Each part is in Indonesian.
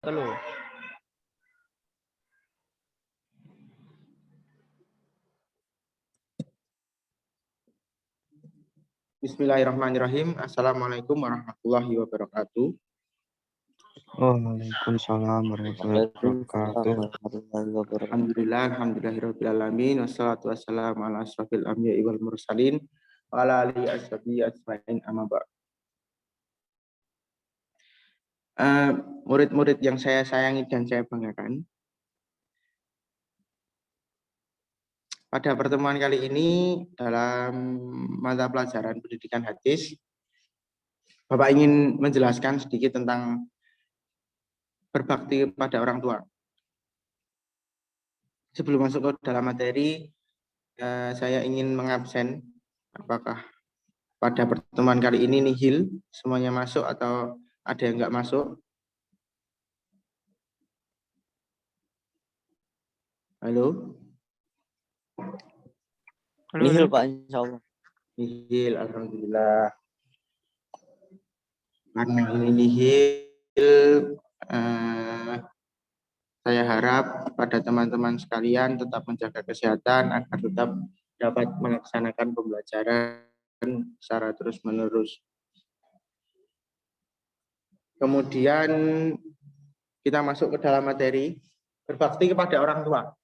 Telu. Bismillahirrahmanirrahim. Assalamualaikum warahmatullahi wabarakatuh. Waalaikumsalam warahmatullahi wabarakatuh. Alhamdulillahirabbil alamin wassalatu wassalamu ala asrofil anbiya'i wal mursalin wa ala alihi ashabihi ajmain amma ba'd. Murid-murid yang saya sayangi dan saya banggakan, pada pertemuan kali ini dalam mata pelajaran pendidikan hadis, Bapak ingin menjelaskan sedikit tentang berbakti pada orang tua. Sebelum masuk ke dalam materi, saya ingin mengabsen apakah pada pertemuan kali ini nihil semuanya masuk atau ada yang nggak masuk. Halo? Nihil Pak, insya Allah. Nihil, alhamdulillah. Karena ini nihil, saya harap pada teman-teman sekalian tetap menjaga kesehatan agar tetap dapat melaksanakan pembelajaran secara terus-menerus. Kemudian kita masuk ke dalam materi, berbakti kepada orang tua.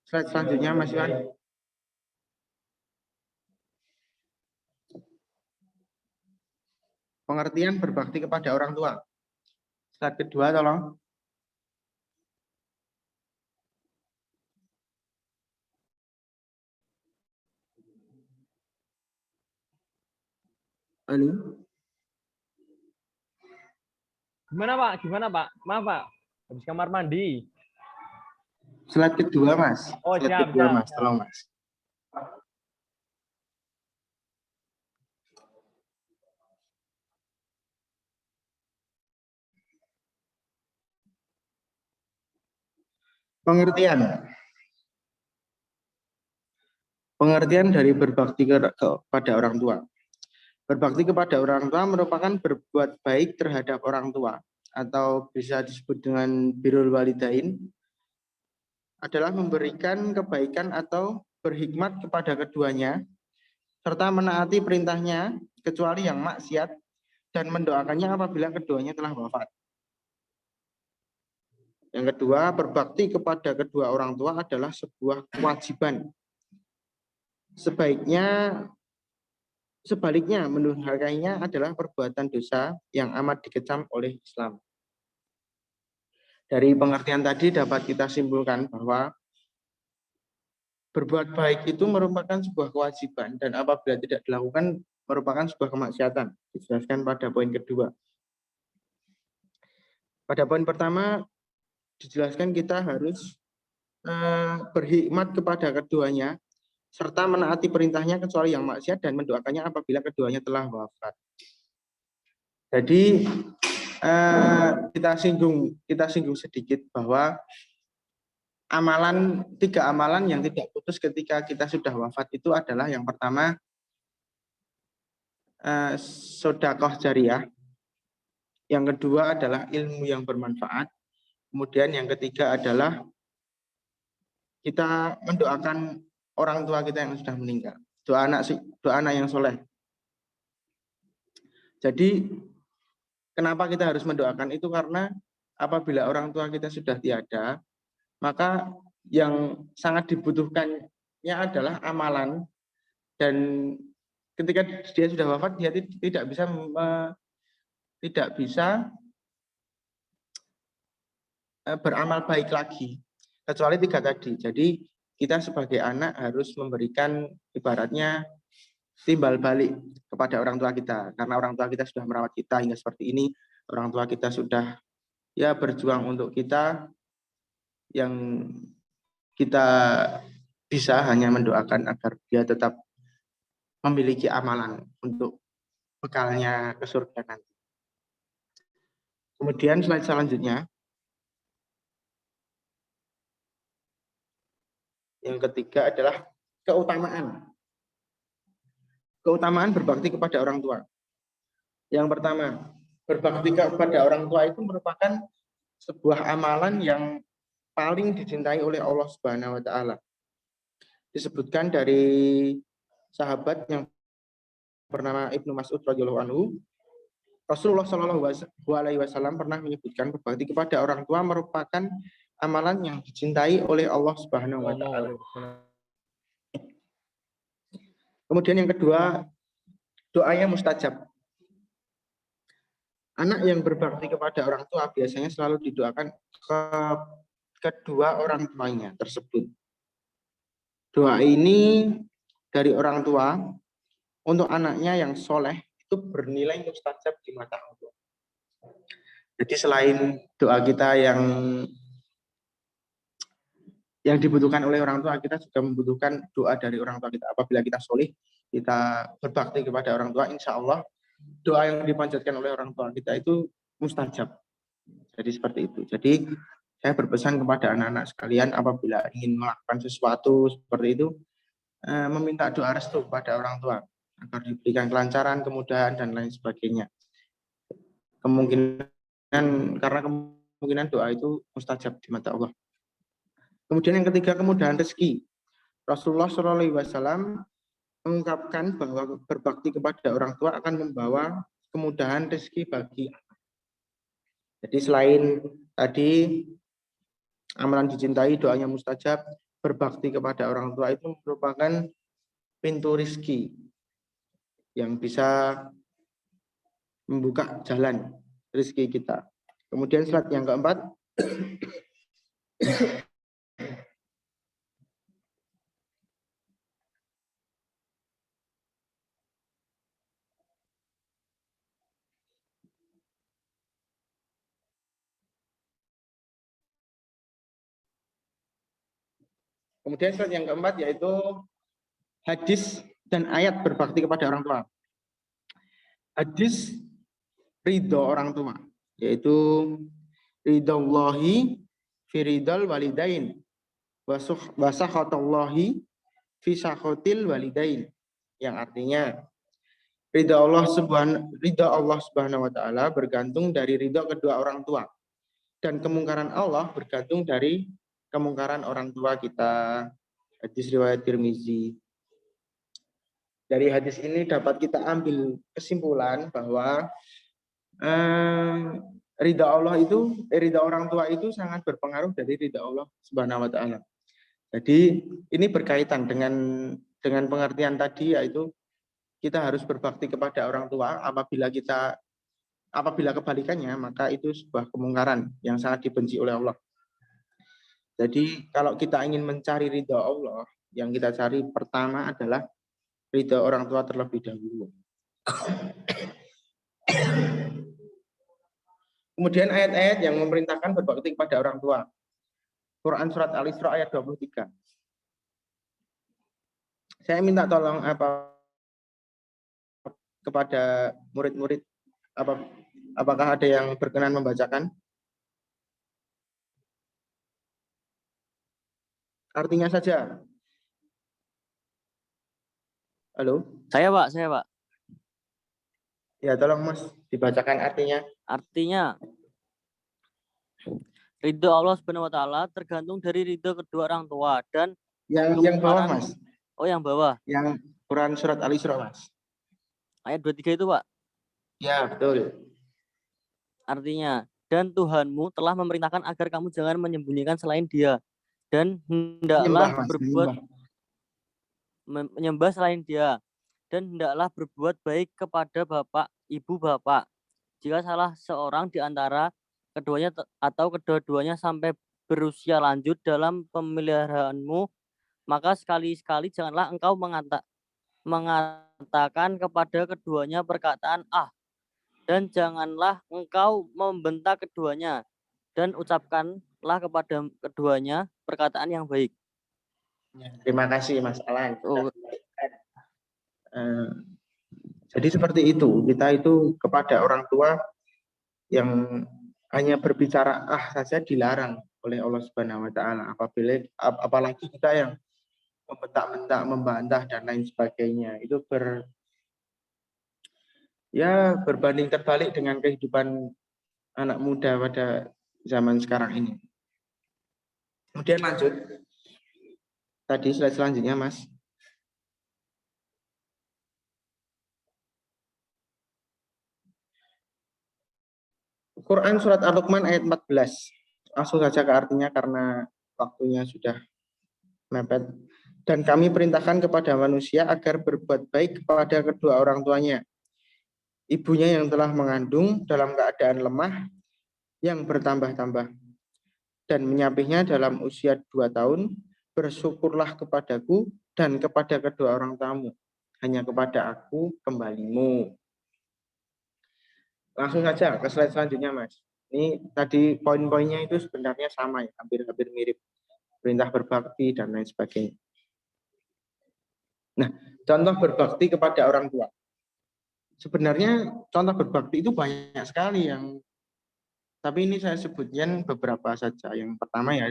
Slide selanjutnya, Mas Iwan. Pengertian berbakti kepada orang tua. Slide kedua, tolong. Halo. Gimana Pak? Maaf Pak. Habis kamar mandi. Slide kedua, Mas. Oh, Slide siap, kedua, siap, Mas. Tolong, Mas. Pengertian dari berbakti kepada orang tua. Berbakti kepada orang tua merupakan berbuat baik terhadap orang tua atau bisa disebut dengan birrul walidain, adalah memberikan kebaikan atau berhikmat kepada keduanya serta menaati perintahnya kecuali yang maksiat dan mendoakannya apabila keduanya telah wafat. Yang kedua, berbakti kepada kedua orang tua adalah sebuah kewajiban. Sebaliknya, mendurhakainya adalah perbuatan dosa yang amat dikecam oleh Islam. Dari pengertian tadi dapat kita simpulkan bahwa berbuat baik itu merupakan sebuah kewajiban dan apabila tidak dilakukan merupakan sebuah kemaksiatan. Dijelaskan pada poin kedua. Pada poin pertama dijelaskan kita harus berhikmat kepada keduanya serta menaati perintahnya kecuali yang maksiat dan mendoakannya apabila keduanya telah wafat. Jadi kita singgung sedikit bahwa tiga amalan yang tidak putus ketika kita sudah wafat itu adalah yang pertama sedekah jariah, yang kedua adalah ilmu yang bermanfaat, kemudian yang ketiga adalah kita mendoakan orang tua kita yang sudah meninggal, doa anak yang soleh. Jadi kenapa kita harus mendoakan itu? Karena apabila orang tua kita sudah tiada, maka yang sangat dibutuhkannya adalah amalan, dan ketika dia sudah wafat dia tidak bisa beramal baik lagi kecuali tiga tadi. Jadi kita sebagai anak harus memberikan ibaratnya timbal balik kepada orang tua kita, karena orang tua kita sudah merawat kita hingga seperti ini, orang tua kita sudah berjuang untuk kita, yang kita bisa hanya mendoakan agar dia tetap memiliki amalan untuk bekalnya ke surga nanti. Kemudian slide selanjutnya. Yang ketiga adalah keutamaan. Keutamaan berbakti kepada orang tua. Yang pertama, berbakti kepada orang tua itu merupakan sebuah amalan yang paling dicintai oleh Allah Subhanahu wa taala. Disebutkan dari sahabat yang bernama Ibnu Mas'ud radhiyallahu anhu, Rasulullah Shallallahu alaihi wasallam pernah menyebutkan berbakti kepada orang tua merupakan amalan yang dicintai oleh Allah Subhanahu wa taala. Kemudian yang kedua, doanya mustajab. Anak yang berbakti kepada orang tua biasanya selalu didoakan ke kedua orang tuanya tersebut. Doa ini dari orang tua untuk anaknya yang soleh itu bernilai mustajab di mata Allah. Jadi selain doa kita yang dibutuhkan oleh orang tua, kita juga membutuhkan doa dari orang tua kita. Apabila kita soleh, kita berbakti kepada orang tua, insya Allah doa yang dipanjatkan oleh orang tua kita itu mustajab. Jadi seperti itu. Jadi saya berpesan kepada anak-anak sekalian apabila ingin melakukan sesuatu seperti itu, meminta doa restu kepada orang tua agar diberikan kelancaran, kemudahan dan lain sebagainya. Karena kemungkinan doa itu mustajab di mata Allah. Kemudian yang ketiga, kemudahan rezeki. Rasulullah SAW mengungkapkan bahwa berbakti kepada orang tua akan membawa kemudahan rezeki bagi anak. Jadi selain tadi amalan dicintai, doanya mustajab, berbakti kepada orang tua itu merupakan pintu rezeki yang bisa membuka jalan rezeki kita. Kemudian slide yang keempat. Kemudian slide yang keempat yaitu hadis dan ayat berbakti kepada orang tua. Hadis ridho orang tua, yaitu ridhollahi fi ridhal walidain wa sakhatallahi fi sakhatil walidain, yang artinya ridho Allah Subhanahu wa taala bergantung dari ridho kedua orang tua dan kemungkaran Allah bergantung dari kemungkaran orang tua kita. Hadis riwayat Tirmizi. Dari hadis ini dapat kita ambil kesimpulan bahwa ridha orang tua itu sangat berpengaruh dari ridha Allah Subhanahu wa taala. Jadi ini berkaitan dengan pengertian tadi, yaitu kita harus berbakti kepada orang tua. Apabila kebalikannya, maka itu sebuah kemungkaran yang sangat dibenci oleh Allah. Jadi kalau kita ingin mencari ridha Allah, yang kita cari pertama adalah ridha orang tua terlebih dahulu. Kemudian ayat-ayat yang memerintahkan berbakti kepada orang tua. Quran surat Al-Isra ayat 23. Saya minta tolong kepada murid-murid, apakah ada yang berkenan membacakan? Artinya saja. Halo? Saya Pak. Ya, tolong Mas, dibacakan artinya. Artinya, ridho Allah Subhanahu wa taala tergantung dari ridho kedua orang tua dan yang bawah, Mas. Oh, yang bawah. Yang Quran surat Al-Isra, Mas. Ayat 23 itu, Pak. Ya, betul. Artinya, dan Tuhanmu telah memerintahkan agar kamu jangan menyembunyikan selain Dia dan hendaklah menyembah selain Dia dan hendaklah berbuat baik kepada bapak, ibu, bapak. Jika salah seorang di antara keduanya atau kedua-duanya sampai berusia lanjut dalam pemeliharaanmu, maka sekali-sekali janganlah engkau mengatakan kepada keduanya perkataan dan janganlah engkau membentak keduanya, dan ucapkanlah kepada keduanya perkataan yang baik. Terima kasih Mas Alan. Jadi seperti itu, kita itu kepada orang tua yang hanya berbicara saja dilarang oleh Allah Subhanahu wa taala. Apalagi kita yang membentak-bentak, membantah dan lain sebagainya, itu ya berbanding terbalik dengan kehidupan anak muda pada zaman sekarang ini. Kemudian lanjut. Tadi slide selanjutnya, Mas. Quran surat Al-Luqman ayat 14. Langsung saja ke artinya karena waktunya sudah mepet. Dan kami perintahkan kepada manusia agar berbuat baik kepada kedua orang tuanya. Ibunya yang telah mengandung dalam keadaan lemah yang bertambah-tambah. Dan menyapihnya dalam usia 2 tahun, bersyukurlah kepadaku dan kepada kedua orang tuamu. Hanya kepada aku kembalimu. Langsung saja ke slide selanjutnya, Mas. Ini tadi poin-poinnya itu sebenarnya sama ya, hampir-hampir mirip. Perintah berbakti dan lain sebagainya. Nah, contoh berbakti kepada orang tua. Sebenarnya contoh berbakti itu banyak sekali tapi ini saya sebutkan beberapa saja. Yang pertama ya,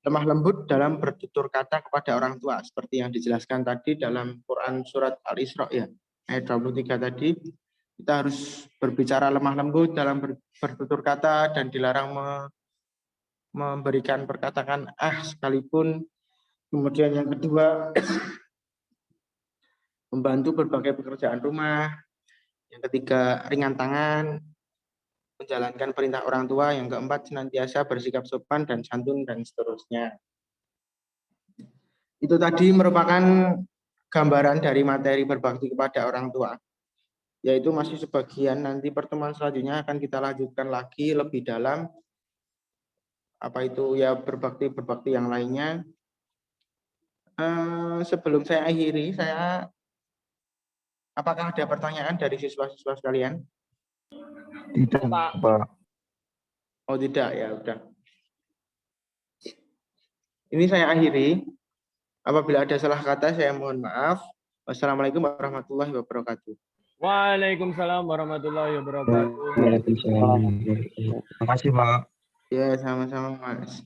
lemah lembut dalam bertutur kata kepada orang tua. Seperti yang dijelaskan tadi dalam Quran surat Al-Isra ya, ayat 23 tadi. Kita harus berbicara lemah lembut dalam bertutur kata dan dilarang memberikan perkataan sekalipun. Kemudian yang kedua, membantu berbagai pekerjaan rumah. Yang ketiga, ringan tangan, menjalankan perintah orang tua. Yang keempat, senantiasa bersikap sopan dan santun dan seterusnya. Itu tadi merupakan gambaran dari materi berbakti kepada orang tua. Yaitu masih sebagian, nanti pertemuan selanjutnya akan kita lanjutkan lagi lebih dalam. Apa itu ya berbakti yang lainnya. Sebelum saya akhiri, apakah ada pertanyaan dari siswa-siswa sekalian? Tidak, Pak. Oh tidak, ya udah. Ini saya akhiri. Apabila ada salah kata, saya mohon maaf. Wassalamualaikum warahmatullahi wabarakatuh. Waalaikumsalam warahmatullahi wabarakatuh. Waalaikumsalam. Terima kasih, Pak. Ya, sama-sama, Mas.